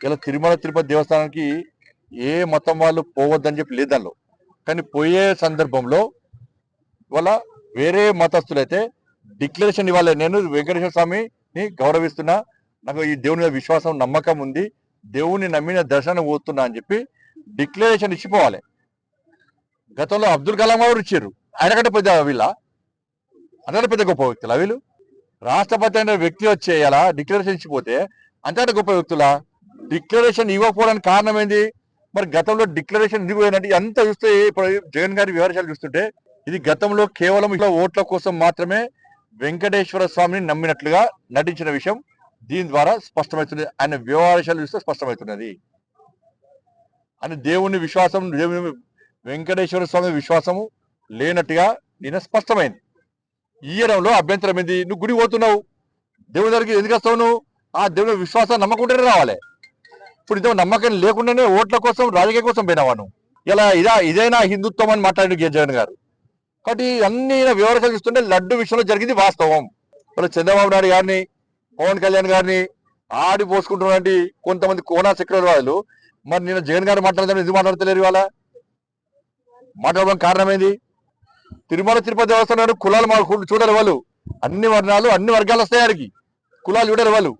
ఇలా తిరుమల తిరుపతి దేవస్థానానికి ఏ మతం వాళ్ళు పోవద్దని చెప్పి లేదు దానిలో. కానీ పోయే సందర్భంలో ఇవాళ వేరే మతస్థులైతే డిక్లరేషన్ ఇవ్వాలి. నేను వెంకటేశ్వర స్వామిని గౌరవిస్తున్నా, నాకు ఈ దేవుని మీద విశ్వాసం నమ్మకం ఉంది, దేవుని నమ్మిన దర్శనం పోతున్నా అని చెప్పి డిక్లరేషన్ ఇచ్చిపోవాలి. గతంలో అబ్దుల్ కలాం గారు ఇచ్చారు. ఆయన కంటే పెద్ద వీళ్ళ అంతకంటే పెద్ద గొప్ప వ్యక్తులా వీళ్ళు? రాష్ట్రపతి అయిన వ్యక్తి వచ్చేయాలా డిక్లరేషన్ ఇచ్చిపోతే అంతకంటే గొప్ప వ్యక్తులా? డిక్లరేషన్ ఇవ్వకపోవడానికి కారణం ఏంది? మరి గతంలో డిక్లరేషన్ ఎందుకు పోయినట్టు అంతా చూస్తే ఇప్పుడు జగన్ గారి వివరాలు చూస్తుంటే ఇది గతంలో కేవలం ఓట్ల కోసం మాత్రమే వెంకటేశ్వర స్వామిని నమ్మినట్లుగా నటించిన విషయం దీని ద్వారా స్పష్టమవుతుంది. ఆయన వ్యవహారాలు చూస్తే స్పష్టమవుతున్నది. అని దేవుని విశ్వాసం, దేవుని వెంకటేశ్వర స్వామి విశ్వాసము లేనట్టుగా ఈయన స్పష్టమైంది. ఈయడంలో అభ్యంతరం ఏంది? నువ్వు గుడి పోతున్నావు, దేవుని దగ్గరికి ఎందుకు వస్తావు? నువ్వు ఆ దేవుని విశ్వాసం నమ్మకుండానే రావాలి. ఇప్పుడు ఇంత నమ్మకం లేకుండానే ఓట్ల కోసం రాజకీయ కోసం పోయినావా నువ్వు? ఇలా ఇదైనా హిందుత్వం అని మాట్లాడి జగన్ గారు. కాబట్టి అన్ని వివరాలు చూస్తుంటే లడ్డు విషయంలో జరిగింది వాస్తవం. ఇలా చంద్రబాబు నాయుడు గారిని, పవన్ కళ్యాణ్ గారిని ఆడి పోసుకుంటున్నటువంటి కొంతమంది కోనా సెక్యులర్ వాళ్ళు మరి నేను జగన్ గారు మాట్లాడదాం ఎందుకు మాట్లాడతలేరు? ఇవాళ మాట్లాడడం కారణం ఏంది? తిరుమల తిరుపతి దేవస్థానం కులాలు చూడరు వాళ్ళు. అన్ని వర్ణాలు అన్ని వర్గాలు వస్తాయి ఆడికి, కులాలు చూడరు వాళ్ళు.